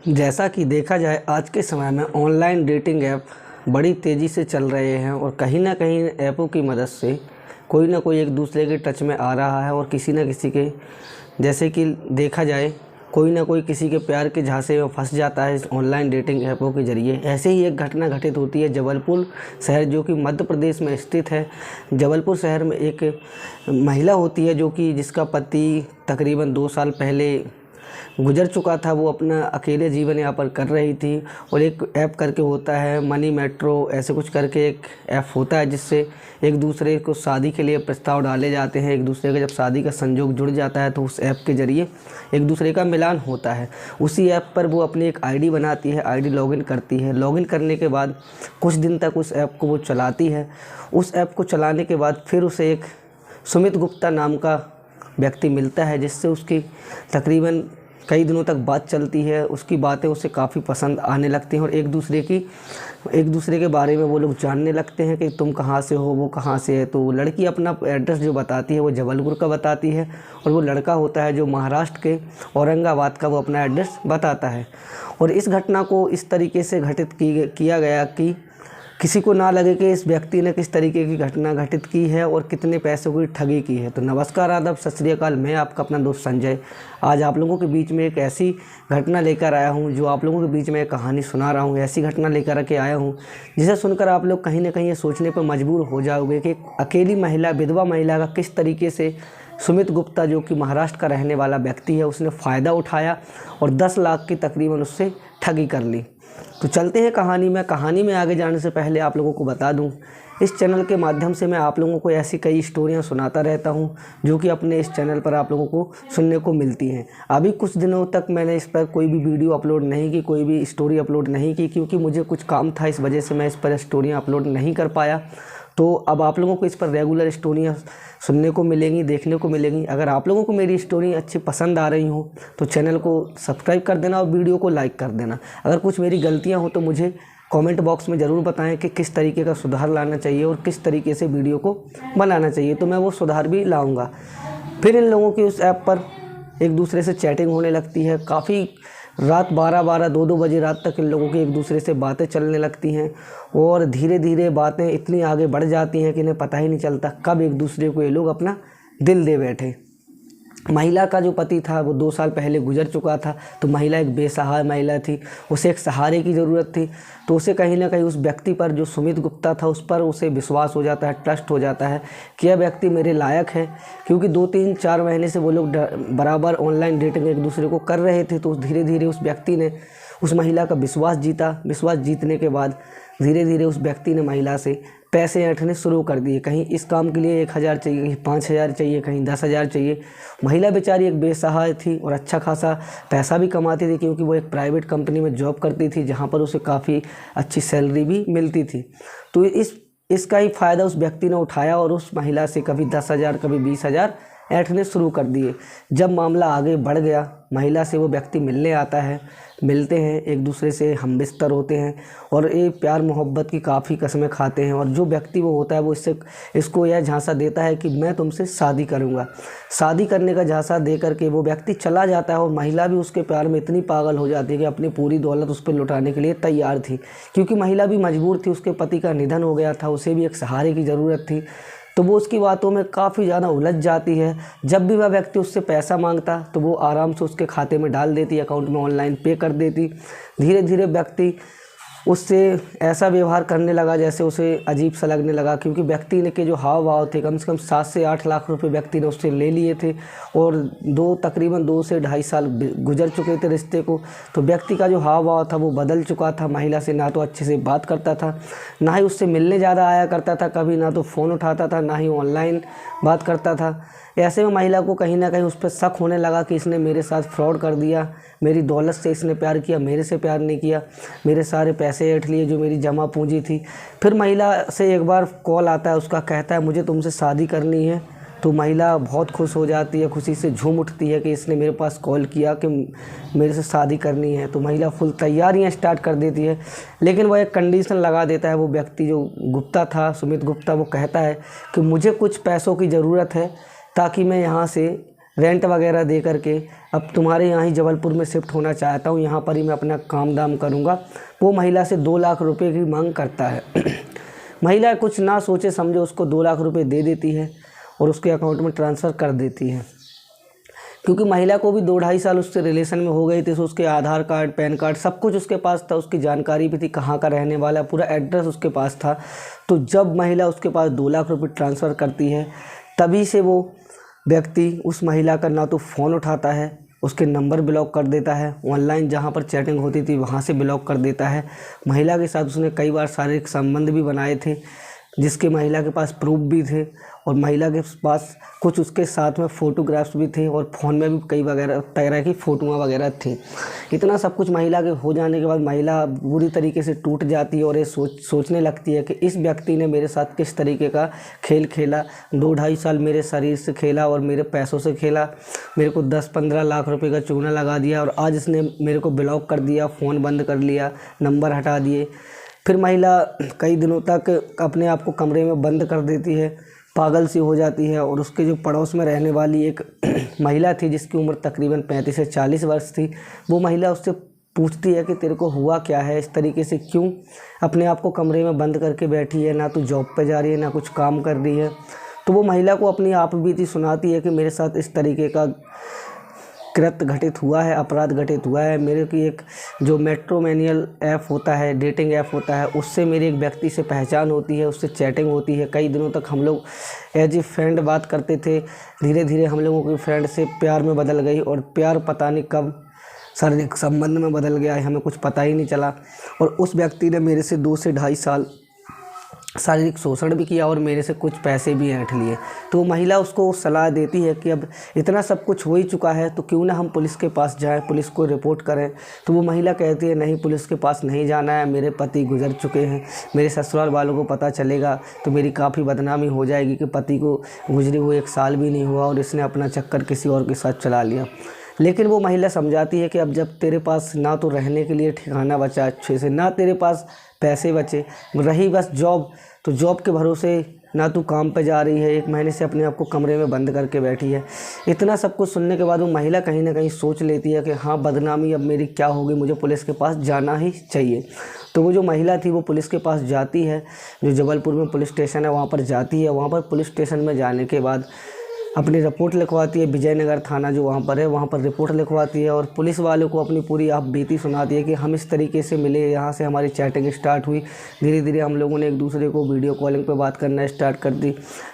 जैसा कि देखा जाए आज के समय में ऑनलाइन डेटिंग ऐप बड़ी तेज़ी से चल रहे हैं और कहीं ना कहीं ऐपों की मदद से कोई ना कोई एक दूसरे के टच में आ रहा है और किसी न किसी के जैसे कि देखा जाए कोई ना कोई किसी के प्यार के झांसे में फंस जाता है इस ऑनलाइन डेटिंग ऐपों के ज़रिए। ऐसे ही एक घटना घटित होती है जबलपुर शहर जो कि मध्य प्रदेश में स्थित है। जबलपुर शहर में एक महिला होती है जो कि जिसका पति तकरीबन 2 साल पहले गुजर चुका था। वो अपना अकेले जीवन यापन कर रही थी और एक ऐप करके होता है मनी मेट्रो ऐसे कुछ करके एक ऐप होता है जिससे एक दूसरे को शादी के लिए प्रस्ताव डाले जाते हैं। एक दूसरे का जब शादी का संजोग जुड़ जाता है तो उस ऐप के ज़रिए एक दूसरे का मिलान होता है। उसी ऐप पर वो अपनी एक आईडी बनाती है, आईडी लॉगिन करती है। लॉगिन करने के बाद कुछ दिन तक उस ऐप को वो चलाती है। उस ऐप को चलाने के बाद फिर उसे एक सुमित गुप्ता नाम का व्यक्ति मिलता है जिससे उसकी तकरीबन कई दिनों तक बात चलती है। उसकी बातें उसे काफ़ी पसंद आने लगती हैं और एक दूसरे के बारे में वो लोग जानने लगते हैं कि तुम कहाँ से हो, वो कहाँ से है। तो लड़की अपना एड्रेस जो बताती है वो जबलपुर का बताती है और वो लड़का होता है जो महाराष्ट्र के औरंगाबाद का, वो अपना एड्रेस बताता है। और इस घटना को इस तरीके से घटित किया गया कि किसी को ना लगे कि इस व्यक्ति ने किस तरीके की घटना घटित की है और कितने पैसों की ठगी की है। तो नमस्कार, आदाब, सत श्री अकाल। मैं आपका अपना दोस्त संजय आज आप लोगों के बीच में एक ऐसी घटना लेकर आया हूं जो आप लोगों के बीच में एक कहानी सुना रहा हूं। ऐसी घटना लेकर के आया हूं जिसे सुनकर आप लोग कहीं ना कहीं ये सोचने पर मजबूर हो जाओगे कि अकेली महिला, विधवा महिला का किस तरीके से सुमित गुप्ता जो कि महाराष्ट्र का रहने वाला व्यक्ति है उसने फ़ायदा उठाया और 10 लाख की तकरीबन उससे ठगी कर ली। तो चलते हैं कहानी में आगे जाने से पहले आप लोगों को बता दूं, इस चैनल के माध्यम से मैं आप लोगों को ऐसी कई स्टोरियां सुनाता रहता हूं जो कि अपने इस चैनल पर आप लोगों को सुनने को मिलती हैं। अभी कुछ दिनों तक मैंने इस पर कोई भी वीडियो अपलोड नहीं की, कोई भी स्टोरी अपलोड नहीं की क्योंकि मुझे कुछ काम था, इस वजह से मैं इस पर स्टोरियाँ अपलोड नहीं कर पाया। तो अब आप लोगों को इस पर रेगुलर स्टोरियाँ सुनने को मिलेंगी, देखने को मिलेंगी। अगर आप लोगों को मेरी स्टोरी अच्छी पसंद आ रही हो तो चैनल को सब्सक्राइब कर देना और वीडियो को लाइक कर देना। अगर कुछ मेरी गलतियां हो तो मुझे कमेंट बॉक्स में ज़रूर बताएं कि किस तरीके का सुधार लाना चाहिए और किस तरीके से वीडियो को बनाना चाहिए, तो मैं वो सुधार भी लाऊँगा। फिर इन लोगों की उस ऐप पर एक दूसरे से चैटिंग होने लगती है। काफ़ी रात 12-12, 2-2 बजे रात तक इन लोगों की एक दूसरे से बातें चलने लगती हैं और धीरे धीरे बातें इतनी आगे बढ़ जाती हैं कि इन्हें पता ही नहीं चलता कब एक दूसरे को ये लोग अपना दिल दे बैठे। महिला का जो पति था वो 2 साल पहले गुजर चुका था, तो महिला एक बेसहारा महिला थी, उसे एक सहारे की ज़रूरत थी। तो उसे कहीं ना कहीं उस व्यक्ति पर जो सुमित गुप्ता था उस पर उसे विश्वास हो जाता है, ट्रस्ट हो जाता है कि यह व्यक्ति मेरे लायक है। क्योंकि 2-3-4 महीने से वो लोग बराबर ऑनलाइन डेटिंग एक दूसरे को कर रहे थे। तो धीरे धीरे उस व्यक्ति ने उस महिला का विश्वास जीता। विश्वास जीतने के बाद धीरे धीरे उस व्यक्ति ने महिला से पैसे ऐंठने शुरू कर दिए। कहीं इस काम के लिए 1,000 चाहिए, कहीं 5,000 चाहिए, कहीं 10,000 चाहिए। महिला बेचारी एक बेसहारा थी और अच्छा खासा पैसा भी कमाती थी क्योंकि वो एक प्राइवेट कंपनी में जॉब करती थी जहाँ पर उसे काफ़ी अच्छी सैलरी भी मिलती थी। तो इसका ही फ़ायदा उस व्यक्ति ने उठाया और उस महिला से कभी 10,000 कभी 20,000 ऐंठने शुरू कर दिए। जब मामला आगे बढ़ गया, महिला से वो व्यक्ति मिलने आता है, मिलते हैं, एक दूसरे से हमबिस्तर होते हैं और ये प्यार मोहब्बत की काफ़ी कस्में खाते हैं। और जो व्यक्ति वो होता है वो इसको यह झांसा देता है कि मैं तुमसे शादी करूँगा। शादी करने का झांसा दे करके वो व्यक्ति चला जाता है और महिला भी उसके प्यार में इतनी पागल हो जाती है कि अपनी पूरी दौलत उस पर लुटाने के लिए तैयार थी। क्योंकि महिला भी मजबूर थी, उसके पति का निधन हो गया था, उसे भी एक सहारे की ज़रूरत थी। तो वो उसकी बातों में काफ़ी ज़्यादा उलझ जाती है। जब भी वह व्यक्ति उससे पैसा मांगता तो वो आराम से उसके खाते में डाल देती, अकाउंट में ऑनलाइन पे कर देती। धीरे धीरे व्यक्ति उससे ऐसा व्यवहार करने लगा जैसे उसे अजीब सा लगने लगा। क्योंकि व्यक्ति ने के जो हाव भाव थे, कम से कम 7 से 8 लाख रुपए व्यक्ति ने उससे ले लिए थे और तकरीबन 2 से ढाई साल गुजर चुके थे रिश्ते को। तो व्यक्ति का जो हाव भाव था वो बदल चुका था। महिला से ना तो अच्छे से बात करता था, ना ही उससे मिलने ज़्यादा आया करता था कभी, ना तो फ़ोन उठाता था, ना ही ऑनलाइन बात करता था। ऐसे में महिला को कहीं ना कहीं उस पर शक होने लगा कि इसने मेरे साथ फ्रॉड कर दिया, मेरी दौलत से इसने प्यार किया, मेरे से प्यार नहीं किया, मेरे सारे पैसे ऐंठ लिए जो मेरी जमा पूंजी थी। फिर महिला से एक बार कॉल आता है, उसका कहता है मुझे तुमसे शादी करनी है। तो महिला बहुत खुश हो जाती है, खुशी से झूम उठती है कि इसने मेरे पास कॉल किया कि मेरे से शादी करनी है। तो महिला फुल तैयारियां स्टार्ट कर देती है, लेकिन वह एक कंडीशन लगा देता है। वो व्यक्ति जो गुप्ता था, सुमित गुप्ता, वो कहता है कि मुझे कुछ पैसों की ज़रूरत है ताकि मैं यहाँ से रेंट वगैरह दे करके अब तुम्हारे यहाँ ही जबलपुर में शिफ्ट होना चाहता हूँ, यहाँ पर ही मैं अपना काम दाम करूँगा। वो महिला से 2 लाख रुपए की मांग करता है। महिला कुछ ना सोचे समझे उसको 2 लाख रुपए दे देती है और उसके अकाउंट में ट्रांसफ़र कर देती है। क्योंकि महिला को भी 2-2.5 साल उससे रिलेशन में हो गई थी, तो उसके आधार कार्ड, पैन कार्ड सब कुछ उसके पास था, उसकी जानकारी भी थी कहाँ का रहने वाला, पूरा एड्रेस उसके पास था। तो जब महिला उसके पास 2 लाख रुपए ट्रांसफ़र करती है, तभी से वो व्यक्ति उस महिला का ना तो फ़ोन उठाता है, उसके नंबर ब्लॉक कर देता है, ऑनलाइन जहाँ पर चैटिंग होती थी वहाँ से ब्लॉक कर देता है। महिला के साथ उसने कई बार शारीरिक संबंध भी बनाए थे, जिसके महिला के पास प्रूफ भी थे, और महिला के पास कुछ उसके साथ में फ़ोटोग्राफ्स भी थे, और फ़ोन में भी कई वगैरह तरह की फ़ोटोआँ वगैरह थी। इतना सब कुछ महिला के हो जाने के बाद महिला बुरी तरीके से टूट जाती है और ये सोचने लगती है कि इस व्यक्ति ने मेरे साथ किस तरीके का खेल खेला, 2-2.5 साल मेरे शरीर से खेला और मेरे पैसों से खेला, मेरे को 10-15 लाख रुपए का चूना लगा दिया, और आज इसने मेरे को ब्लॉक कर दिया, फ़ोन बंद कर लिया, नंबर हटा दिए। फिर महिला कई दिनों तक अपने आप को कमरे में बंद कर देती है, पागल सी हो जाती है, और उसके जो पड़ोस में रहने वाली एक महिला थी जिसकी उम्र तकरीबन 35 से 40 वर्ष थी, वो महिला उससे पूछती है कि तेरे को हुआ क्या है, इस तरीके से क्यों अपने आप को कमरे में बंद करके बैठी है, ना तो जॉब पे जा रही है ना कुछ काम कर रही है। तो वो महिला को अपनी आप बीती सुनाती है कि मेरे साथ इस तरीके का कृत्य घटित हुआ है, अपराध घटित हुआ है। मेरे की एक जो मैट्रिमोनियल ऐप होता है, डेटिंग ऐप होता है, उससे मेरी एक व्यक्ति से पहचान होती है, उससे चैटिंग होती है। कई दिनों तक हम लोग एज ए फ्रेंड बात करते थे, धीरे धीरे हम लोगों की फ्रेंड से प्यार में बदल गई, और प्यार पता नहीं कब शारीरिक संबंध में बदल गया है, हमें कुछ पता ही नहीं चला। और उस व्यक्ति ने मेरे से 2 से 2.5 साल शारीरिक शोषण भी किया और मेरे से कुछ पैसे भी ऐंठ लिए। तो महिला उसको सलाह देती है कि अब इतना सब कुछ हो ही चुका है तो क्यों ना हम पुलिस के पास जाएं, पुलिस को रिपोर्ट करें। तो वो महिला कहती है नहीं, पुलिस के पास नहीं जाना है, मेरे पति गुजर चुके हैं, मेरे ससुराल वालों को पता चलेगा तो मेरी काफ़ी बदनामी हो जाएगी कि पति को गुजरे हुए 1 साल भी नहीं हुआ और इसने अपना चक्कर किसी और के साथ चला लिया। लेकिन वो महिला समझाती है कि अब जब तेरे पास ना तो रहने के लिए ठिकाना बचा अच्छे से, ना तेरे पास पैसे बचे, रही बस जॉब, तो जॉब के भरोसे ना तू काम पे जा रही है, 1 महीने से अपने आप को कमरे में बंद करके बैठी है। इतना सब कुछ सुनने के बाद वो महिला कहीं ना कहीं सोच लेती है कि हाँ, बदनामी अब मेरी क्या होगी, मुझे पुलिस के पास जाना ही चाहिए। तो वो जो महिला थी वो पुलिस के पास जाती है, जो जबलपुर में पुलिस स्टेशन है वहाँ पर जाती है। वहाँ पर पुलिस स्टेशन में जाने के बाद अपनी रिपोर्ट लिखवाती है, विजयनगर थाना जो वहाँ पर है वहाँ पर रिपोर्ट लिखवाती है, और पुलिस वालों को अपनी पूरी आप बीती सुनाती है कि हम इस तरीके से मिले, यहाँ से हमारी चैटिंग स्टार्ट हुई, धीरे धीरे हम लोगों ने एक दूसरे को वीडियो कॉलिंग पे बात करना स्टार्ट कर दी,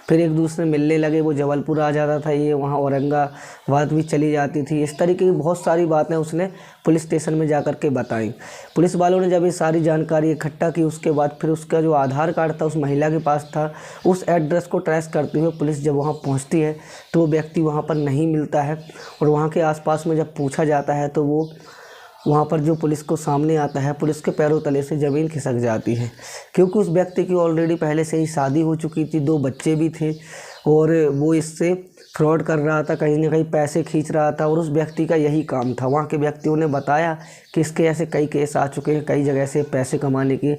फिर एक दूसरे मिलने लगे, वो जबलपुर आ जाता था, ये वहाँ औरंगाबाद भी चली जाती थी। इस तरीके की बहुत सारी बातें उसने पुलिस स्टेशन में जा कर के बताई। पुलिस वालों ने जब ये सारी जानकारी इकट्ठा की, उसके बाद फिर उसका जो आधार कार्ड था उस महिला के पास था, उस एड्रेस को ट्रेस करते हुए पुलिस जब वहाँ पहुँचती है तो वो व्यक्ति वहाँ पर नहीं मिलता है, और वहाँ के आसपास में जब पूछा जाता है तो वो वहाँ पर जो पुलिस को सामने आता है, पुलिस के पैरों तले से ज़मीन खिसक जाती है, क्योंकि उस व्यक्ति की ऑलरेडी पहले से ही शादी हो चुकी थी, 2 बच्चे भी थे, और वो इससे फ्रॉड कर रहा था, कहीं ना कहीं पैसे खींच रहा था, और उस व्यक्ति का यही काम था। वहाँ के व्यक्तियों ने बताया कि इसके ऐसे कई केस आ चुके हैं, कई जगह से पैसे कमाने की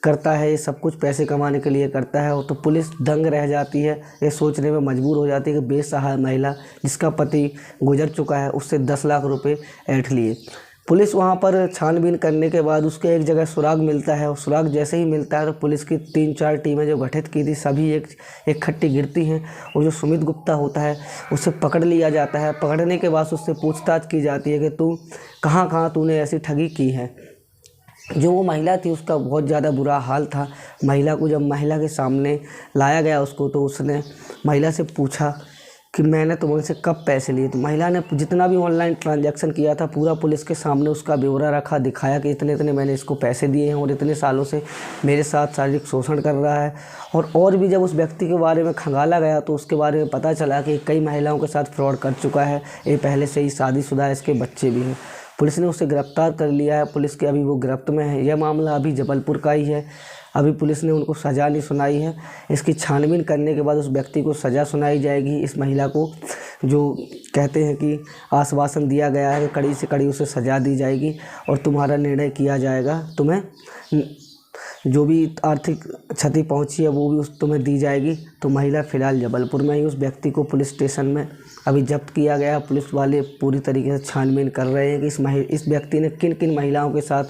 करता है, ये सब कुछ पैसे कमाने के लिए करता है। और तो पुलिस दंग रह जाती है, ये सोचने में मजबूर हो जाती है कि बेसहारा महिला जिसका पति गुजर चुका है उससे 10 लाख रुपए ऐंठ लिए। पुलिस वहाँ पर छानबीन करने के बाद उसके एक जगह सुराग मिलता है, और सुराग जैसे ही मिलता है तो पुलिस की 3-4 टीमें जो गठित की थी सभी एक खट्टी गिरती हैं, और जो सुमित गुप्ता होता है उसे पकड़ लिया जाता है। पकड़ने के बाद उससे पूछताछ की जाती है कि तू कहाँ तूने ऐसी ठगी की है। जो वो महिला थी उसका बहुत ज़्यादा बुरा हाल था। महिला को जब महिला के सामने लाया गया उसको, तो उसने महिला से पूछा कि मैंने तुमसे कब पैसे लिए। तो महिला ने जितना भी ऑनलाइन ट्रांजैक्शन किया था पूरा पुलिस के सामने उसका ब्यौरा रखा, दिखाया कि इतने इतने मैंने इसको पैसे दिए हैं और इतने सालों से मेरे साथ शारीरिक शोषण कर रहा है। और भी जब उस व्यक्ति के बारे में खंगाला गया तो उसके बारे में पता चला कि कई महिलाओं के साथ फ्रॉड कर चुका है, ये पहले से ही शादीशुदा है, इसके बच्चे भी हैं। पुलिस ने उसे गिरफ्तार कर लिया है, पुलिस के अभी वो गिरफ्त में है। यह मामला अभी जबलपुर का ही है, अभी पुलिस ने उनको सज़ा नहीं सुनाई है। इसकी छानबीन करने के बाद उस व्यक्ति को सज़ा सुनाई जाएगी। इस महिला को जो कहते हैं कि आश्वासन दिया गया है, कड़ी से कड़ी उसे सज़ा दी जाएगी और तुम्हारा निर्णय किया जाएगा, तुम्हें जो भी आर्थिक क्षति पहुंची है वो भी तुम्हें दी जाएगी। तो महिला फ़िलहाल जबलपुर में ही उस व्यक्ति को पुलिस स्टेशन में अभी जब्त किया गया। पुलिस वाले पूरी तरीके से छानबीन कर रहे हैं कि इस व्यक्ति ने किन किन महिलाओं के साथ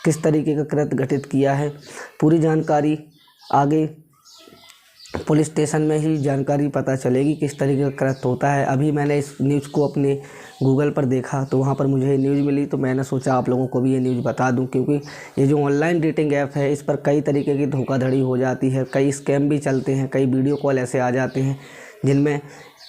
किस तरीके का कृत्य घटित किया है। पूरी जानकारी आगे पुलिस स्टेशन में ही जानकारी पता चलेगी किस तरीके का कृत्य होता है। अभी मैंने इस न्यूज़ को अपने गूगल पर देखा तो वहाँ पर मुझे न्यूज़ मिली, तो मैंने सोचा आप लोगों को भी ये न्यूज़ बता दूं, क्योंकि ये जो ऑनलाइन डेटिंग ऐप है इस पर कई तरीके की धोखाधड़ी हो जाती है, कई स्कैम भी चलते हैं, कई वीडियो कॉल ऐसे आ जाते हैं जिनमें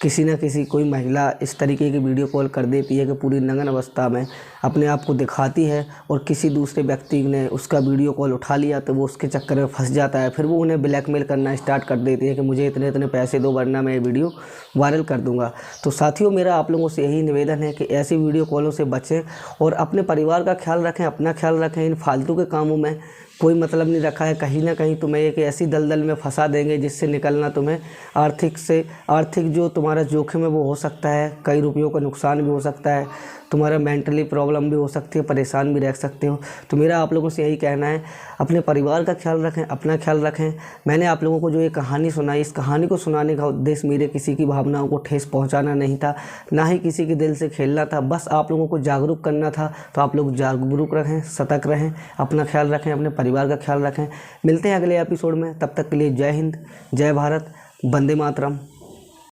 किसी न किसी कोई महिला इस तरीके की वीडियो कॉल कर देती है कि पूरी नग्न अवस्था में अपने आप को दिखाती है और किसी दूसरे व्यक्ति ने उसका वीडियो कॉल उठा लिया तो वो उसके चक्कर में फंस जाता है। फिर वो उन्हें ब्लैकमेल करना स्टार्ट कर देती है कि मुझे इतने इतने पैसे दो वरना मैं ये वीडियो वायरल कर दूंगा। तो साथियों, मेरा आप लोगों से यही निवेदन है कि ऐसी वीडियो कॉलों से बचें और अपने परिवार का ख्याल रखें, अपना ख्याल रखें। इन फालतू के कामों में कोई मतलब नहीं रखा है। कहीं ना कहीं तुम्हें एक ऐसी दलदल में फंसा देंगे जिससे निकलना तुम्हें आर्थिक जो तुम्हारा जोखिम है वो हो सकता है, कई रुपयों का नुकसान भी हो सकता है, तुम्हारा मेंटली प्रॉब्लम भी हो सकती है, परेशान भी रह सकते हो। तो मेरा आप लोगों से यही कहना है, अपने परिवार का ख्याल रखें, अपना ख्याल रखें। मैंने आप लोगों को जो ये कहानी सुनाई, इस कहानी को सुनाने का उद्देश्य मेरे किसी की भावनाओं को ठेस पहुंचाना नहीं था, ना ही किसी के दिल से खेलना था, बस आप लोगों को जागरूक करना था। तो आप लोग जागरूक रहें, सतर्क रहें, अपना ख्याल रखें, अपने परिवार का ख्याल रखें। मिलते हैं अगले एपिसोड में, तब तक के लिए जय हिंद, जय भारत, वंदे मातरम।